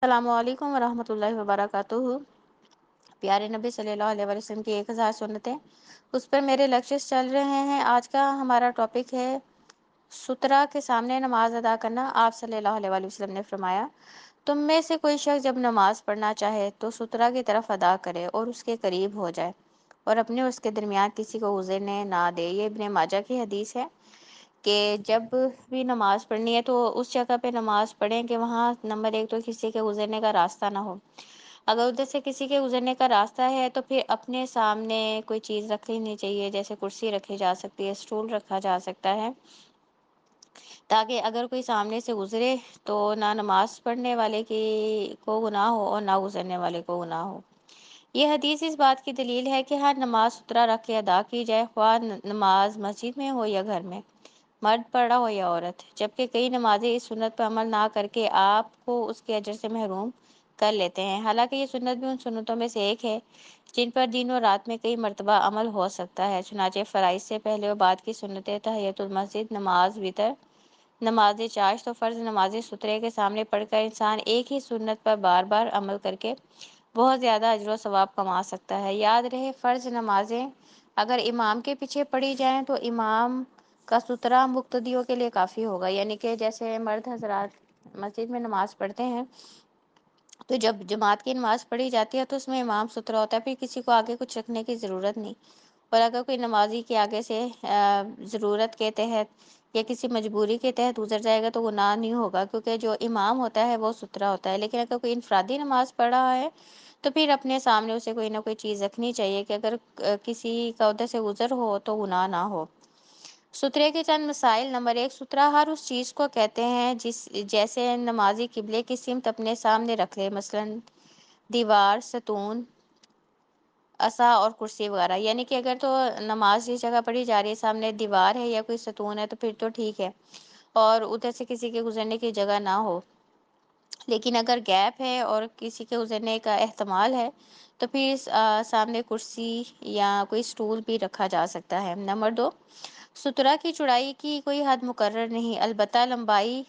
السلام علیکم ورحمۃ اللہ وبرکاتہ۔ پیارے نبی صلی اللہ علیہ وسلم کی 1000 سنتیں، اس پر میرے لیکچرز چل رہے ہیں۔ آج کا ہمارا ٹاپک ہے سترہ کے سامنے نماز ادا کرنا۔ آپ صلی اللہ علیہ وسلم نے فرمایا، تم میں سے کوئی شخص جب نماز پڑھنا چاہے تو سترہ کی طرف ادا کرے اور اس کے قریب ہو جائے، اور اپنے اس کے درمیان کسی کو گزرنے نہ دے۔ یہ ابن ماجہ کی حدیث ہے کہ جب بھی نماز پڑھنی ہے تو اس جگہ پہ نماز پڑھیں کہ وہاں نمبر 1 تو کسی کے گزرنے کا راستہ نہ ہو۔ اگر ادھر سے کسی کے گزرنے کا راستہ ہے تو پھر اپنے سامنے کوئی چیز رکھ لینی چاہیے، جیسے کرسی رکھی جا سکتی ہے، اسٹول رکھا جا سکتا ہے، تاکہ اگر کوئی سامنے سے گزرے تو نہ نماز پڑھنے والے کو گناہ ہو اور نہ گزرنے والے کو گناہ ہو۔ یہ حدیث اس بات کی دلیل ہے کہ ہر نماز سترہ رکھ کے ادا کی جائے، خواہ نماز مسجد میں ہو یا گھر میں، مرد پڑھا ہو یا عورت۔ جبکہ کئی نمازیں اس سنت پر عمل نہ کر کے آپ کو اس کے اجر سے محروم کر لیتے ہیں، حالانکہ یہ سنت بھی ان سنتوں میں سے ایک ہے جن پر دن و رات میں کئی مرتبہ عمل ہو سکتا ہے۔ چنانچہ فرائض سے پہلے و بعد کی سنتیں، تحیۃ المسجد، نماز وتر، نماز چاشت و فرض نماز سترے کے سامنے پڑھ کر انسان ایک ہی سنت پر بار بار عمل کر کے بہت زیادہ اجر و ثواب کما سکتا ہے۔ یاد رہے، فرض نمازیں اگر امام کے پیچھے پڑھی جائیں تو امام کا سترہ مقتدیوں کے لیے کافی ہوگا، یعنی کہ جیسے مرد حضرات مسجد میں نماز پڑھتے ہیں تو جب جماعت کی نماز پڑھی جاتی ہے تو اس میں امام سترہ ہوتا ہے، پھر کسی کو آگے کچھ رکھنے کی ضرورت نہیں۔ اور اگر کوئی نمازی کے آگے سے ضرورت کے تحت یا کسی مجبوری کے تحت گزر جائے گا تو گناہ نہیں ہوگا، کیونکہ جو امام ہوتا ہے وہ سترہ ہوتا ہے۔ لیکن اگر کوئی انفرادی نماز پڑھ رہا ہے تو پھر اپنے سامنے اسے کوئی نہ کوئی چیز رکھنی چاہیے کہ اگر کسی کا ادھر سے گزر ہو تو گناہ نہ ہو۔ سترے کے چند مسائل۔ نمبر 1، سترہ ہر اس چیز کو کہتے ہیں جیسے نمازی قبلے کی سمت اپنے سامنے رکھ لے، مثلا دیوار، ستون، عصا اور کرسی وغیرہ۔ یعنی کہ اگر تو نماز جس جگہ پڑھی جا رہی ہے سامنے دیوار ہے یا کوئی ستون ہے تو پھر تو ٹھیک ہے، اور ادھر سے کسی کے گزرنے کی جگہ نہ ہو۔ لیکن اگر گیپ ہے اور کسی کے گزرنے کا احتمال ہے تو پھر سامنے کرسی یا کوئی سٹول بھی رکھا جا سکتا ہے۔ نمبر 2، سترہ کی چوڑائی کی کوئی حد مقرر نہیں، البتہ لمبائی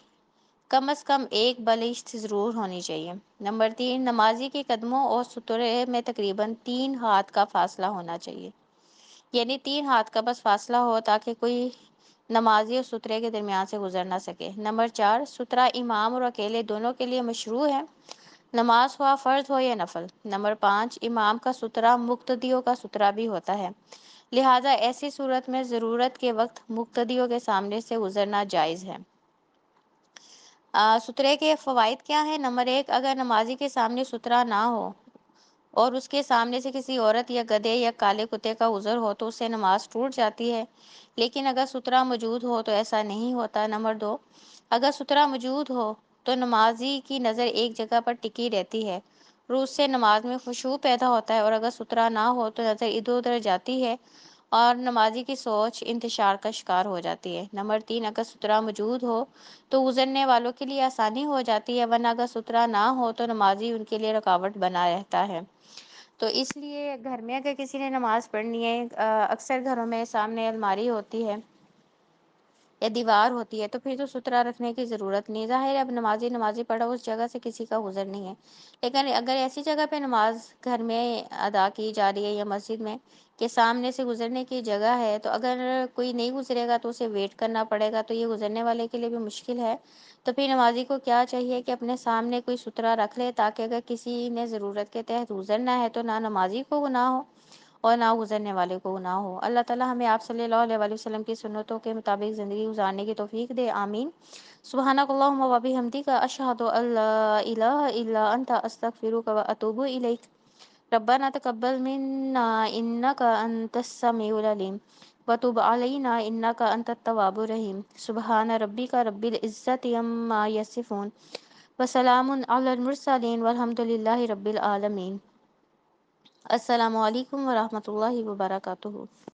کم از کم 1 بلشت ضرور ہونی چاہیے۔ نمبر 3، نمازی کے قدموں اور سترے میں تقریباً 3 ہاتھ کا فاصلہ ہونا چاہیے، یعنی 3 ہاتھ کا بس فاصلہ ہو تاکہ کوئی نمازی اور سترے کے درمیان سے گزر نہ سکے۔ نمبر 4، سترہ امام اور اکیلے دونوں کے لیے مشروع ہے، نماز ہوا فرض ہو یا نفل۔ نمبر 5، امام کا سترہ مقتدیوں کا سترہ بھی ہوتا ہے، لہٰذا ایسی صورت میں ضرورت کے وقت مقتدیوں کے سامنے سے گزرنا جائز ہے۔ سترے کے فوائد کیا ہیں؟ نمبر 1، اگر نمازی کے سامنے سترہ نہ ہو اور اس کے سامنے سے کسی عورت یا گدھے یا کالے کتے کا گزر ہو تو اس سے نماز ٹوٹ جاتی ہے، لیکن اگر سترہ موجود ہو تو ایسا نہیں ہوتا۔ نمبر 2، اگر سترہ موجود ہو تو نمازی کی نظر ایک جگہ پر ٹکی رہتی ہے، روح سے نماز میں خشوع پیدا ہوتا ہے، اور اگر سترہ نہ ہو تو نظر ادھر ادھر جاتی ہے اور نمازی کی سوچ انتشار کا شکار ہو جاتی ہے۔ نمبر 3، اگر سترہ موجود ہو تو گزرنے والوں کے لیے آسانی ہو جاتی ہے، ورنہ اگر سترہ نہ ہو تو نمازی ان کے لیے رکاوٹ بنا رہتا ہے۔ تو اس لیے گھر میں اگر کسی نے نماز پڑھنی ہے، اکثر گھروں میں سامنے الماری ہوتی ہے یا دیوار ہوتی ہے تو پھر تو سترہ رکھنے کی ضرورت نہیں۔ ظاہر ہے اب نمازی پڑھا اس جگہ سے کسی کا گزر نہیں ہے، لیکن اگر ایسی جگہ پہ نماز گھر میں ادا کی جا رہی ہے یا مسجد میں کہ سامنے سے گزرنے کی جگہ ہے تو اگر کوئی نہیں گزرے گا تو اسے ویٹ کرنا پڑے گا، تو یہ گزرنے والے کے لیے بھی مشکل ہے۔ تو پھر نمازی کو کیا چاہیے کہ اپنے سامنے کوئی سترہ رکھ لے تاکہ اگر کسی نے ضرورت کے تحت گزرنا ہے تو نہ نمازی کو گناہ ہو اور نہ گزرنے والے کو گناہ ہو۔ اللہ تعالی ہمیں آپ صلی اللہ علیہ وسلم کی سنتوں کے مطابق زندگی گزارنے کی توفیق دے، آمین۔ سبحانک اللہم و بحمدک، اشہد ان لا الہ الا انت، استغفرک و اتوب الیک۔ ربنا تقبل منا انک انت السمیع العلیم وتب علینا انک انت التواب الرحیم۔ سبحان ربک رب العزت عما یصفون وسلام علی المرسلین والحمد للہ رب العالمین۔ السلام علیکم ورحمۃ اللہ وبرکاتہ۔